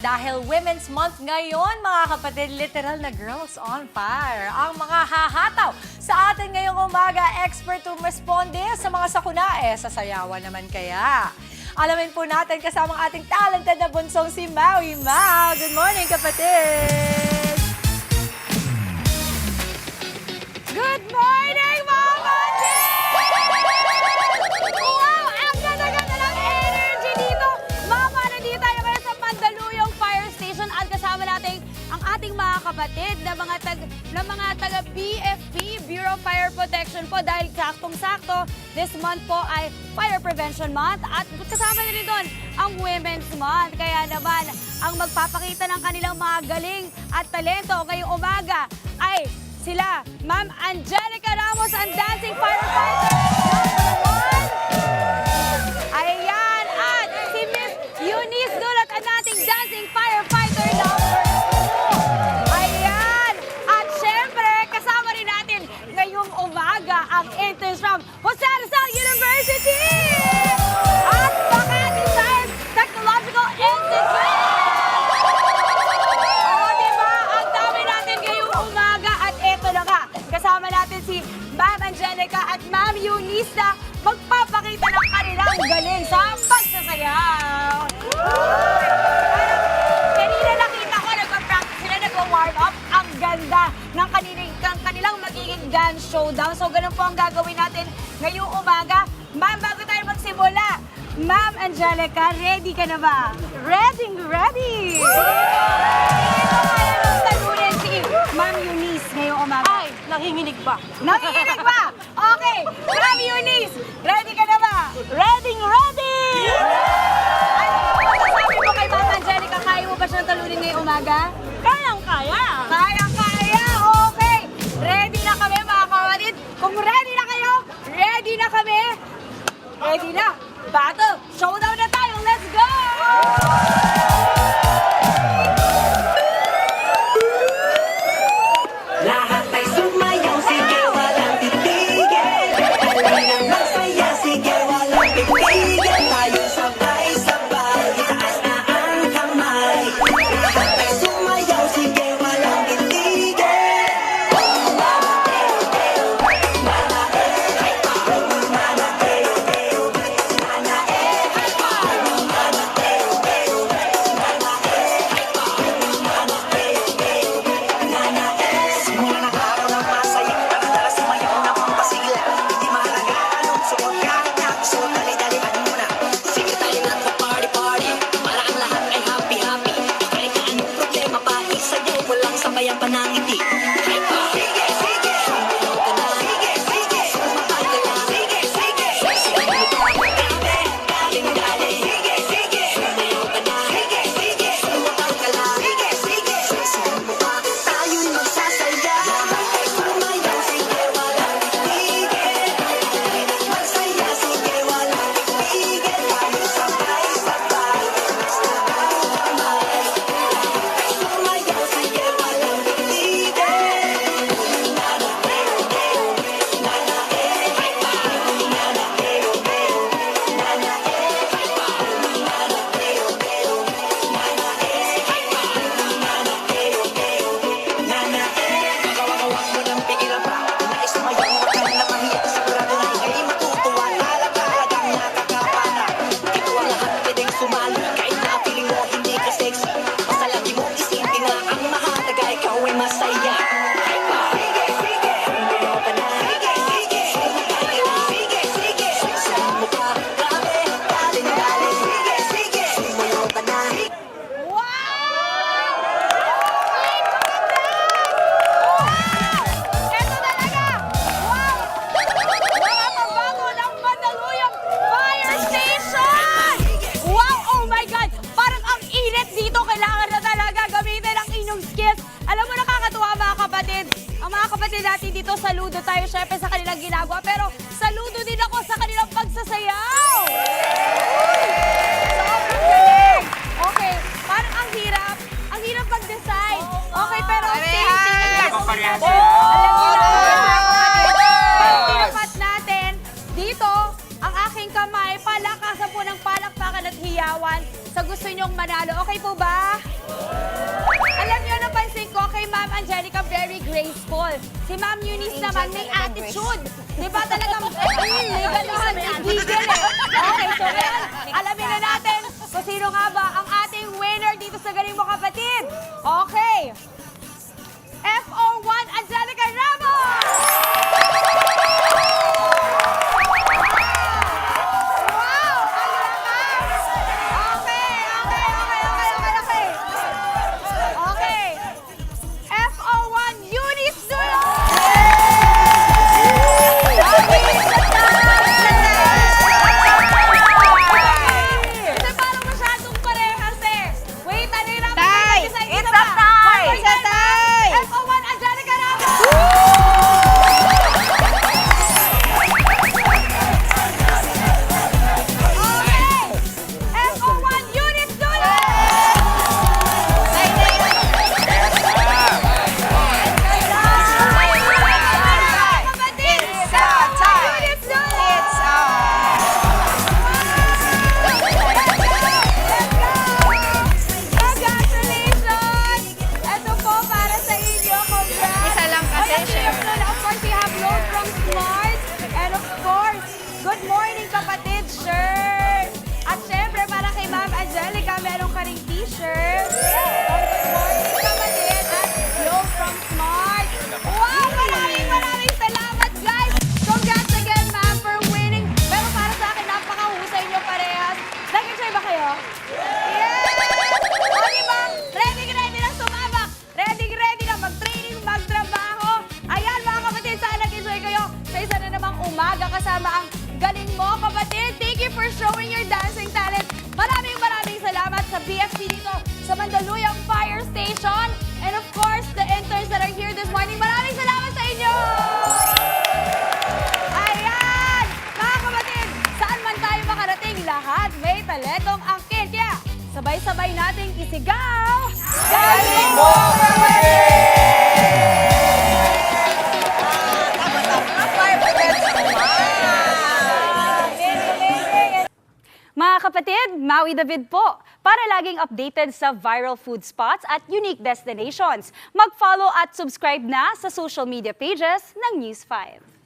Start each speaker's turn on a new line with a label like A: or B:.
A: Dahil Women's Month ngayon, mga kapatid, literal na girls on fire. Ang mga hahataw sa atin ngayong umaga, expert to responde sa mga sakuna, sasayawan naman kaya. Alamin po natin kasama ang ating talented na bunsong si Maui Mau. Good morning, kapatid! Good morning, Mama G! Wow! Ang ganda-ganda ng energy dito! Mama, nandito tayo ngayon sa Mandaluyong Fire Station at kasama natin ang ating mga kapatid na mga taga BFP, Bureau of Fire Protection po, dahil saktong-sakto, this month po ay Fire Prevention Month at kasama na rin doon ang Women's Month. Kaya naman, ang magpapakita ng kanilang mga galing at talento ngayong umaga ay sila, Ma'am Angelica Ramos, ang dancing firefighter #1. Ayan, at si Miss Eunice Dulat, ang ating dancing firefighter #2. Ayan, at syempre, kasama rin natin ngayong umaga ang interns from Jose Rizal University at Makati Science Technological Institute. Kasama natin si Ma'am Angelica at Ma'am Eunice na magpapakita ng kanilang galing sa pagsasayaw. Kanina nakita ko, nagpa-practice sila, nag-warm up. Ang ganda ng kanilang magiging dance showdown. So, ganun po ang gagawin natin ngayong umaga. Ma'am, bago tayo magsimula, Ma'am Angelica, ready ka na ba? Ready! Sige po, kaya nang talunin si Ma'am Eunice ngayong umaga.
B: Ay, nanginginig ba?
A: Nanginginig ba? Okay, Ma'am Eunice, ready ka na ba?
B: Ready!
A: Ano po masasabi mo kay Ma'am Angelica? Kaya mo ba siyang talunin ngayong umaga?
B: Kayang-kaya!
A: Kaya! Okay! Ready na kami, mga kapatid. Kung ready na kayo, ready na kami. Ready na. Battle! Showdown na tayo! Let's go!
C: Lahat ay sumayaw, sige walang titigil. Talingan magsaya, sige walang titigil. Tayo sabay-sabay, itaas na ang kamay. Lahat ay sumayaw, sige walang titigil. Simula ng araw ng masaya, tara sumayaw na pampasigla. Hindi mahalaga anong suot, kahit na suot, dali-dalihan mo na. Sige tayo na sa party-party, para ang lahat ay happy-happy. Kahit na anong problema pa, isayaw mo lang sabayan pa ng ngiti. Hype pa! Sige! Sumayaw ka na! Sige! Sumabay ka lang! Sige! Sasayaw mo pa! Grabe! Daling-dali! Sige! Sumayaw ka na! Sige! Sumabay ka lang! Sige! Sasayaw mo pa! Tayo'y magsasayaw! Sumayaw, sige walang titigil. Magsaya, sige walang titigil. Tayo sabay-sabay, itaas na ang kamay. Sumayaw, sige walang titigil. Kakawakawak mo ng pigilan pa. Nais sumayaw, wag kang na mahiya. Sigurado na ika'y matutuwa. Halagang nakakapana. Ito ang lahat pwedeng sumali. Kahit na feeling mo hindi ka sexy. Basta lagi mo isipin na ang mahalaga ikaw ay masaya. Hype pa! Sumayaw ka na. Sumabay ka lang. Sasayaw mo pa. Grabe! Daling-dali. Sumayaw ka na.
A: Wow! Ito talaga! Wow! Mga pagbago ng Mandaluyong Fire Station! Wow! Oh my God! Parang ang init dito. Kailangan na talaga gamitin ang inyong skills. Alam mo, nakakatuwa mga kapatid. Ang mga kapatid natin dito, saludo tayo syempre sa kanilang ginagawa. Pero saludo din ako sa kanilang pagsasayaw! Sobrang galing! Okay, parang ang hirap mag-decide. Okay, pero
B: Parehas.
A: alam niyo na, pag tinapat natin, dito, ang aking kamay, palakasan po ng palakpakan at hiyawan sa gusto nyong manalo. Okay po ba? graceful. Si Ma'am Eunice naman may attitude. Di ba talagang legalisan may gigil eh. Okay, so ngayon, alamin na natin kung sino nga ba ang ating winner dito sa Galing Mo Kapatid. Okay. FO1 Angelica Ramos! Wow! Ang lakas! Okay. Okay. FO1 Eunice Dulo! Kasi parang masyadong parehas eh. Wait, ano yung naman?
B: Tay!
A: Isa
B: It's
A: pa.
B: a tie!
A: One more
B: It's a
A: time.
B: tie!
A: FO1 Angelica Ramos! Okay! FO1 Eunice Dulo! Kapatid!
B: It's a tie!
A: Eunice Dulo!
B: It's
A: Congratulations! Ito po para sa inyo. Congrats!
B: Isa lang kasi,
A: Ay,
B: syempre.
A: Of course, we have load from Smart. And of course, good morning kapatid shirt. At syempre, para kay Ma'am Angelica, meron ka ring t-shirt. Good morning kapatid. At load from Smart. Wow! Maraming salamat guys! Congrats again ma'am for winning. Pero para sa akin, napakahusay niyo parehas. Nag-enjoy ba kayo? Yes! O diba? Ready na sumabak. Ready na mag-training, magtrabaho. Ayan mga kapatid, sana nag-enjoy kayo sa isa na namang umaga kasama ang Galing Mo Kapatid. Thank you for showing your dancing talent. Maraming salamat sa BFP dito sa Mandaluyong Fire Station. And of course, the interns that are here this morning. Maraming salamat sa inyo! Ayan! Mga kapatid, saan man tayo makarating, lahat may talentong angkin. Kaya sabay-sabay nating isigaw. Galing Mo Mga kapatid, Maui David po. Para laging updated sa viral food spots at unique destinations, mag-follow at subscribe na sa social media pages ng News 5.